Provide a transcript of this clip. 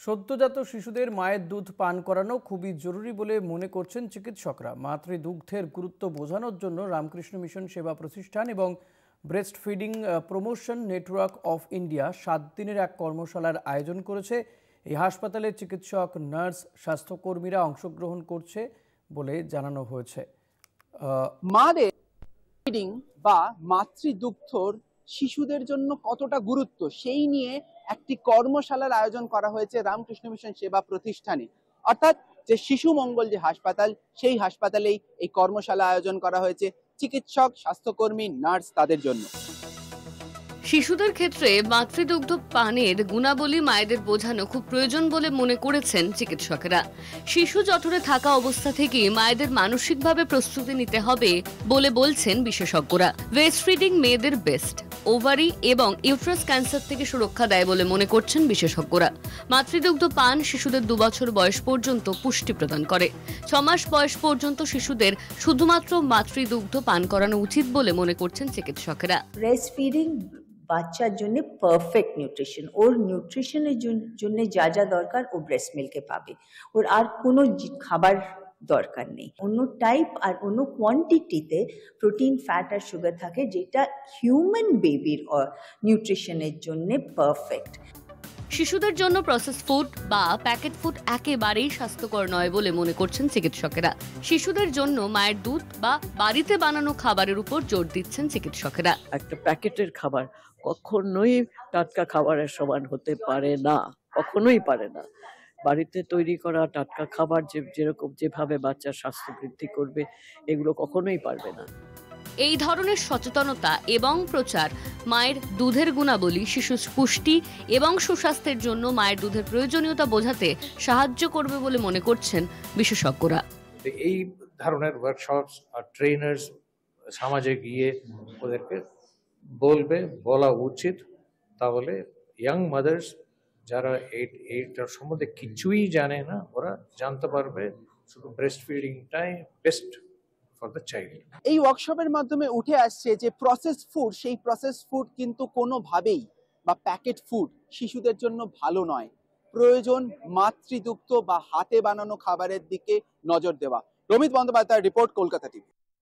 সদ্যজাত শিশুদের মায়ের দুধ পান করানো খুবই জরুরি বলে মনে করছেন চিকিৎসকরা। মাতৃদুগ্ধের গুরুত্ব বোঝানোর জন্য রামকৃষ্ণ মিশন সেবা প্রতিষ্ঠান এবং breast feeding promotion network of India 7 দিনের এক কর্মশালার আয়োজন করেছে। এই হাসপাতালে চিকিৎসক, নার্স, স্বাস্থ্যকর্মীরা অংশগ্রহণ করছে বলে জানানো হয়েছে। মাদের ফিডিং বা মাতৃদুগ্ধর শিশুদের জন্য কতটা গুরুত্ব সেই নিয়ে একটি কর্মশালার আয়োজন করা হয়েছে রামকৃষ্ণ মিশন সেবা প্রতিষ্ঠানে। অর্থাৎ যে শিশু মঙ্গল যে হাসপাতাল, সেই হাসপাতালেই এই কর্মশালা আয়োজন করা হয়েছে চিকিৎসক, স্বাস্থ্যকর্মী, নার্স তাদের জন্য। শিশুদের ক্ষেত্রে মাতৃদুগ্ধ পানের গুণাবলী মায়েদের বোঝানো খুব প্রয়োজন বলে মনে করেছেন চিকিৎসকেরা। শিশু জঠরে থাকা অবস্থা থেকে মায়েদের মানসিকভাবে প্রস্তুতি নিতে হবে বলে বলছেন বিশেষজ্ঞরা। ব্রেস্ট ফিডিং মেয়েদের বেস্ট ওভারি এবং ইউট্রাস ক্যান্সার থেকে সুরক্ষা দেয় বলে মনে করছেন বিশেষজ্ঞরা। মাতৃদুগ্ধ পান শিশুদের 2 বছর বয়স পর্যন্ত পুষ্টি প্রদান করে। 6 মাস বয়স পর্যন্ত শিশুদের শুধুমাত্র মাতৃদুগ্ধ পান করানো উচিত বলে মনে করছেন চিকিৎসকেরা। ব্রেস্ট ফিডিং বাচ্চার জন্য পারফেক্ট নিউট্রিশন, ওর নিউট্রিশনের জন্য যা যা দরকার ও ব্রেস্ট মিল্কে পাবে। ওর আর কোনো খাবার দরকার নেই। অন্য টাইপ আর অন্য কোয়ান্টিটিতে প্রোটিন, ফ্যাট আর সুগার থাকে, যেটা হিউম্যান বেবির নিউট্রিশনের জন্য পারফেক্ট। শিশুদের জন্য প্রসেস ফুড বা প্যাকেট ফুড একেবারেই স্বাস্থ্যকর নয় বলে মনে করছেন চিকিৎসকেরা। শিশুদের জন্য মায়ের দুধ বা বাড়িতে বানানো খাবারের উপর জোর দিচ্ছেন চিকিৎসকেরা। একটা প্যাকেটের খাবার কখনোই টাটকা খাবারের সমান হতে পারে না, কখনোই পারে না। বাড়িতে তৈরি করা টাটকা খাবার যেরকম যেভাবে বাচ্চার স্বাস্থ্য বৃদ্ধি করবে, এগুলো কখনোই পারবে না। এই ধরনের সচেতনতা এবং প্রচার মায়ের দুধের গুণাবলী, শিশুর পুষ্টি এবং সুস্বাস্থ্যের জন্য মায়ের দুধের প্রয়োজনীয়তা বোঝাতে সাহায্য করবে বলে মনে করছেন বিশেষজ্ঞরা। এই ধরনের ওয়ার্কশপস আর ট্রেনার্স সমাজে গিয়ে ওদেরকে বলা উচিত, তাহলে ইয়াং মাদার্স যারা এইটার সম্বন্ধে কিছুই জানে না, ওরা জানতে পারবে শুধু ব্রেস্ট ফিডিংটাই বেস্ট ফর দ্য চাইল্ড। এই ওয়ার্কশপের মাধ্যমে উঠে আসছে যে প্রসেস ফুড, সেই প্রসেস ফুড কিন্তু কোনোভাবেই বা প্যাকেট ফুড শিশুদের জন্য ভালো নয়। প্রয়োজন মাতৃদুগ্ধ বা হাতে বানানো খাবারের দিকে নজর দেওয়া। Ramit Bandyopadhyay report, Kolkata TV.